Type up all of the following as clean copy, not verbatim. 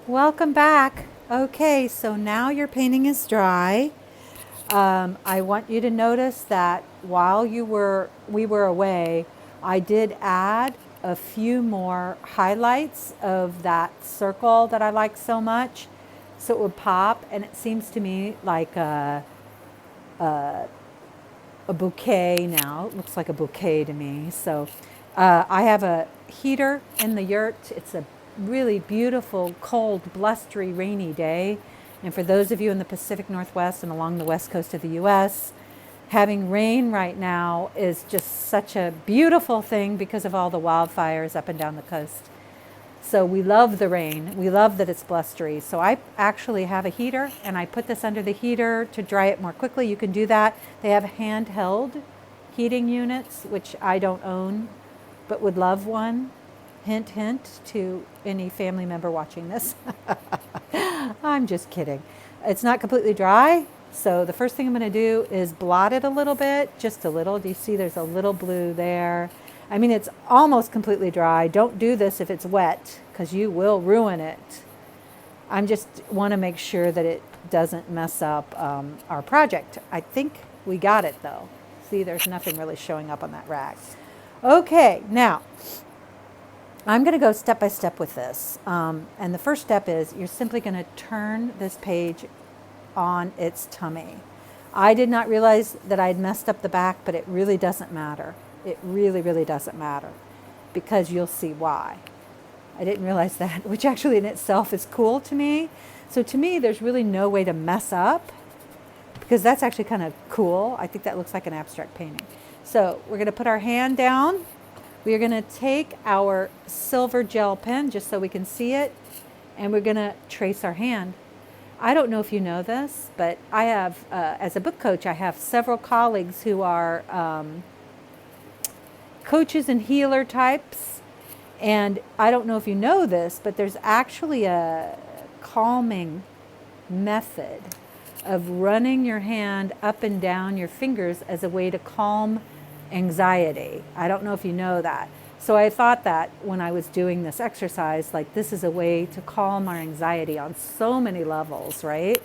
Welcome back. Okay, so now your painting is dry. I want you to notice that while we were away, I did add a few more highlights of that circle that I like so much, so it would pop. And it seems to me like a bouquet now. It looks like a bouquet to me. So I have a heater in the yurt. It's a really beautiful, cold, blustery, rainy day. And for those of you in the Pacific Northwest and along the west coast of the US, having rain right now is just such a beautiful thing because of all the wildfires up and down the coast. So we love the rain. We love that it's blustery. So I actually have a heater and I put this under the heater to dry it more quickly. You can do that. They have handheld heating units, which I don't own, but would love one. Hint, hint to any family member watching this. I'm just kidding. It's not completely dry. So the first thing I'm going to do is blot it a little bit, just a little. Do you see there's a little blue there? I mean, it's almost completely dry. Don't do this if it's wet because you will ruin it. I just want to make sure that it doesn't mess up our project. I think we got it though. See, there's nothing really showing up on that rag. Okay, now I'm going to go step by step with this. And the first step is you're simply going to turn this page on its tummy. I did not realize that I'd messed up the back, but it really doesn't matter. It really, really doesn't matter because you'll see why. I didn't realize that, which actually in itself is cool to me. So to me, there's really no way to mess up because that's actually kind of cool. I think that looks like an abstract painting. So we're going to put our hand down. We are going to take our silver gel pen just so we can see it, and we're going to trace our hand. I don't know if you know this, but I have, as a book coach, I have several colleagues who are coaches and healer types. And I don't know if you know this, but there's actually a calming method of running your hand up and down your fingers as a way to calm anxiety. I don't know if you know that. So I thought that when I was doing this exercise, like this is a way to calm our anxiety on so many levels, right?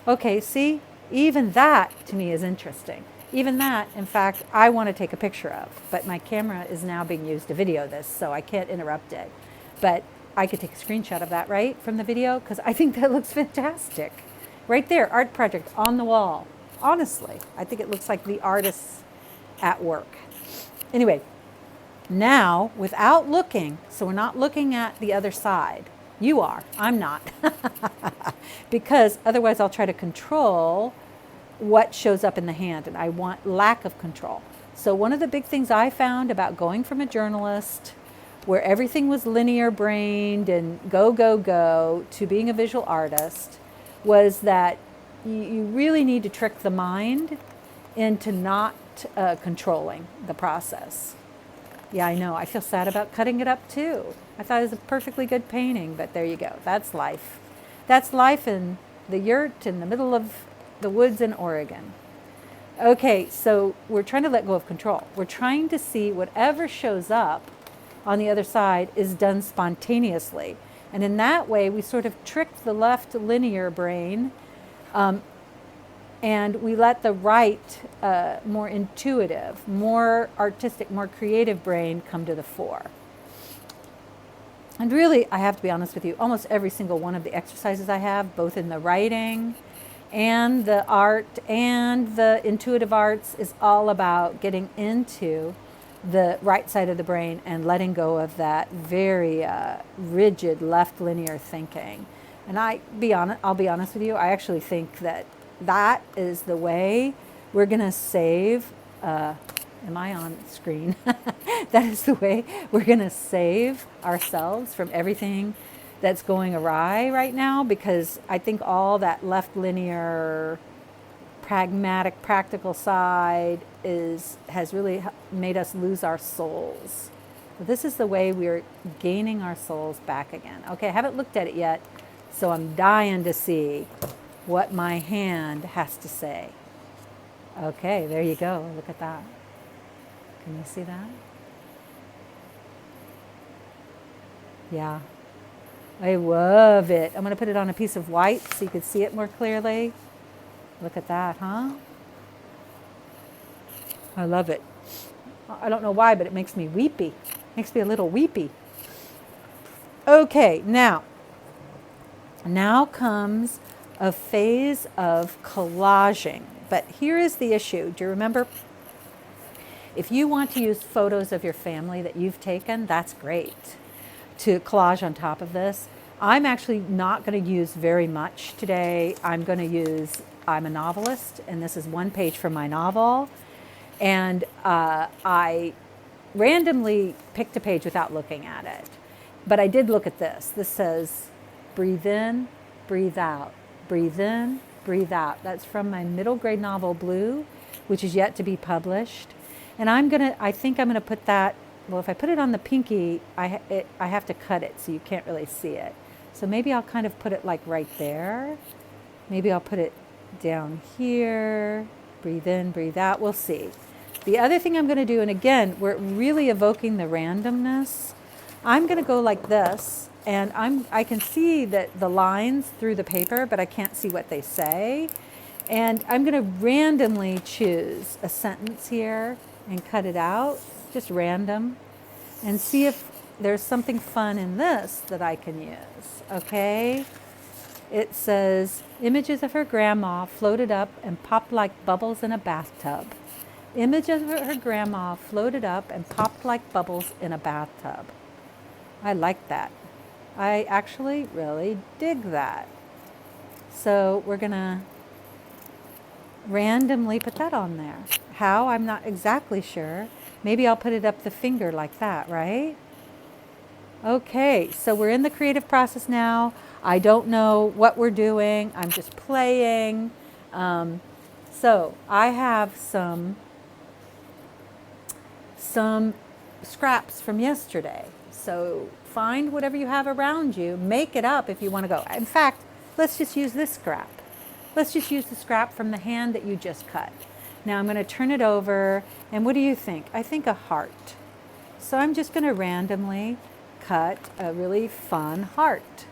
Okay, see, even that to me is interesting. Even that, in fact, I want to take a picture of, but my camera is now being used to video this, so I can't interrupt it. But I could take a screenshot of that, right, from the video, because I think that looks fantastic. Right there, art project on the wall. Honestly, I think it looks like the artists at work. Anyway, now, without looking, so we're not looking at the other side. You are, I'm not. Because otherwise I'll try to control what shows up in the hand, and I want lack of control. So one of the big things I found about going from a journalist where everything was linear brained and go, go, go to being a visual artist was that you really need to trick the mind into not controlling the process. Yeah, I know. I feel sad about cutting it up too. I thought it was a perfectly good painting, but there you go. That's life. That's life in the yurt in the middle of the woods in Oregon. Okay, so we're trying to let go of control. We're trying to see whatever shows up on the other side is done spontaneously. And in that way, we sort of trick the left linear brain and we let the right, more intuitive, more artistic, more creative brain come to the fore. And really, I have to be honest with you, almost every single one of the exercises I have, both in the writing and the art and the intuitive arts, is all about getting into the right side of the brain and letting go of that very rigid left linear thinking. And I'll be honest with you, I actually think that that is the way we're going to save, am I on screen? That is the way we're going to save ourselves from everything that's going awry right now, because I think all that left linear, pragmatic, practical side has really made us lose our souls. This is the way we're gaining our souls back again. Okay, I haven't looked at it yet, so I'm dying to see what my hand has to say. Okay, there you go. Look at that. Can you see that? Yeah. I love it. I'm going to put it on a piece of white so you can see it more clearly. Look at that, huh? I love it. I don't know why, but it makes me weepy. Makes me a little weepy. Okay, now comes a phase of collaging. But here is the issue. Do you remember? If you want to use photos of your family that you've taken, that's great to collage on top of this. I'm actually not going to use very much today. I'm a novelist, and this is one page from my novel. And I randomly picked a page without looking at it. But I did look at this. This says, breathe in, breathe out, breathe in, breathe out. That's from my middle grade novel, Blue, which is yet to be published. And I think I'm gonna put that, well, if I put it on the pinky, I have to cut it so you can't really see it. So maybe I'll kind of put it like right there. Maybe I'll put it down here. Breathe in, breathe out, we'll see. The other thing I'm gonna do, and again, we're really evoking the randomness. I'm gonna go like this, and I can see that the lines through the paper, but I can't see what they say. And I'm gonna randomly choose a sentence here and cut it out, just random, and see if there's something fun in this that I can use, okay? It says, images of her grandma floated up and popped like bubbles in a bathtub. Images of her grandma floated up and popped like bubbles in a bathtub. I like that. I actually really dig that. So we're gonna randomly put that on there. How? I'm not exactly sure. Maybe I'll put it up the finger like that, right? Okay, so we're in the creative process now. I don't know what we're doing. I'm just playing. So I have some scraps from yesterday. So find whatever you have around you. Make it up if you want to go. In fact, let's just use this scrap. Let's just use the scrap from the hand that you just cut. Now I'm going to turn it over, and what do you think? I think a heart. So I'm just going to randomly cut a really fun heart.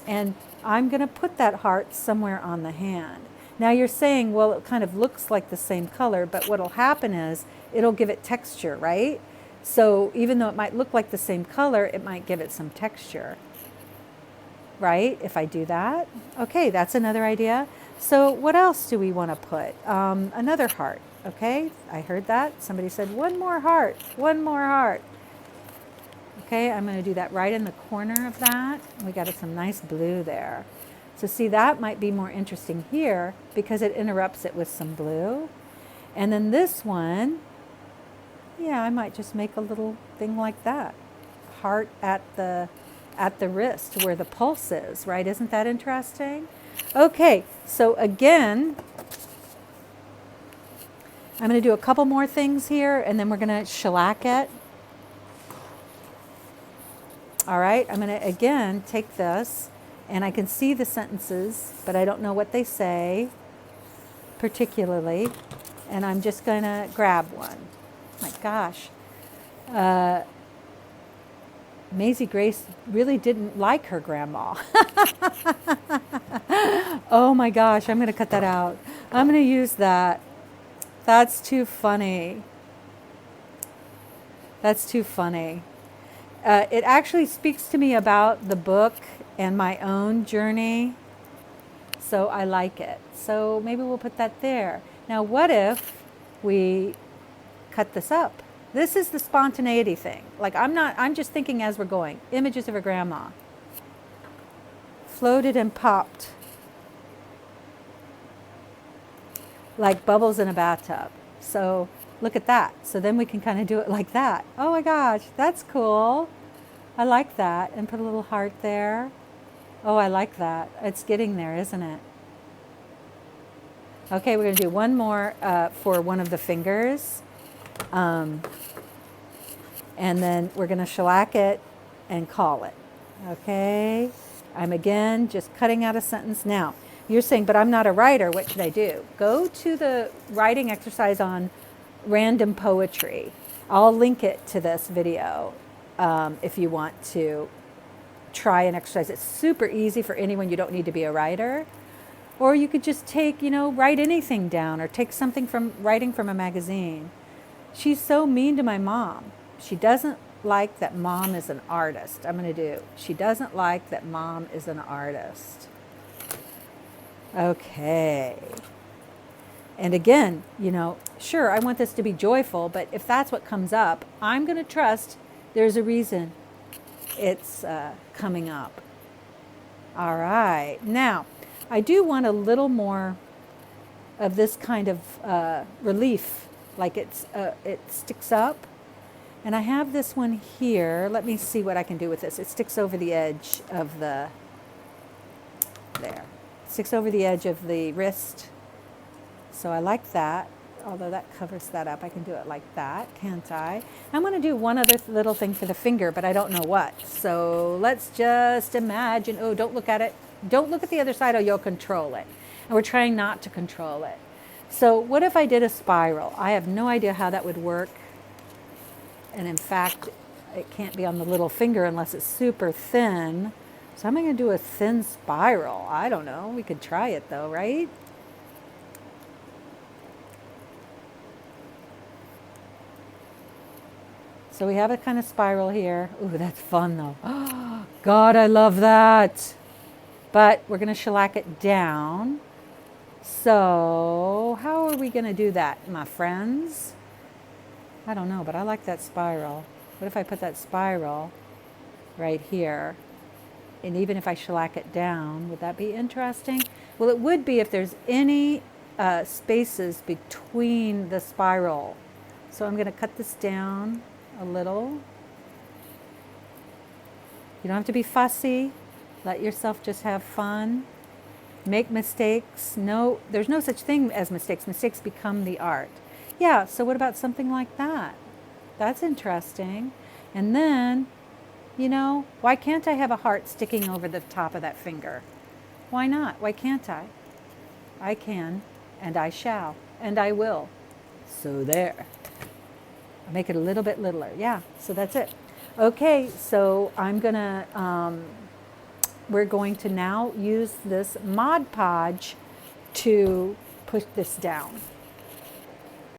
And I'm going to put that heart somewhere on the hand. Now you're saying, well, it kind of looks like the same color, but what'll happen is it'll give it texture, right? So even though it might look like the same color, it might give it some texture, right? If I do that. Okay, that's another idea. So what else do we want to put? Another heart, okay? I heard that. Somebody said, one more heart, one more heart. Okay, I'm going to do that right in the corner of that. We got some nice blue there. So see, that might be more interesting here because it interrupts it with some blue. And then this one, yeah, I might just make a little thing like that. Heart at the wrist where the pulse is, right? Isn't that interesting? Okay, so again, I'm going to do a couple more things here and then we're going to shellac it. All right, I'm going to again take this, and I can see the sentences, but I don't know what they say particularly, and I'm just going to grab one. My gosh. Maisie Grace really didn't like her grandma. Oh my gosh, I'm going to cut that out. I'm going to use that. That's too funny. That's too funny. It actually speaks to me about the book and my own journey, so I like it. So maybe we'll put that there. Now what if we cut this up? This is the spontaneity thing. Like I'm just thinking as we're going. Images of her grandma. Floated and popped like bubbles in a bathtub. So look at that. So then we can kind of do it like that. Oh my gosh, that's cool. I like that. And put a little heart there. Oh, I like that. It's getting there, isn't it? Okay, we're going to do one more for one of the fingers. And then we're going to shellac it and call it. Okay? I'm again just cutting out a sentence. Now, you're saying, but I'm not a writer. What should I do? Go to the writing exercise on random poetry. I'll link it to this video if you want to try an exercise. It's super easy for anyone. You don't need to be a writer. Or you could just take, write anything down or take something from writing from a magazine. She's so mean to my mom. She doesn't like that mom is an artist. I'm going to do. She doesn't like that mom is an artist. Okay. And again, sure, I want this to be joyful, but if that's what comes up, I'm going to trust there's a reason it's coming up. All right. Now, I do want a little more of this kind of relief, like it sticks up. And I have this one here. Let me see what I can do with this. It sticks over the edge of there. It sticks over the edge of the wrist. So I like that. Although that covers that up, I can do it like that, can't I? I'm going to do one other little thing for the finger, but I don't know what. So let's just imagine. Oh, don't look at it. Don't look at the other side or you'll control it. And we're trying not to control it. So what if I did a spiral? I have no idea how that would work. And in fact, it can't be on the little finger unless it's super thin. So I'm going to do a thin spiral. I don't know. We could try it though, right? So we have a kind of spiral here. Ooh, that's fun though. Oh, God, I love that. But we're going to shellac it down. So how are we going to do that, my friends? I don't know, but I like that spiral. What if I put that spiral right here? And even if I shellac it down, would that be interesting? Well, it would be if there's any spaces between the spiral. So I'm going to cut this down a little. You don't have to be fussy. Let yourself just have fun. Make mistakes. No, there's no such thing as mistakes. Mistakes become the art. Yeah, so what about something like that? That's interesting. And then, why can't I have a heart sticking over the top of that finger? Why not? Why can't I? I can, and I shall, and I will. So there. I'll make it a little bit littler. Yeah, so that's it. Okay, so we're going to now use this Mod Podge to push this down.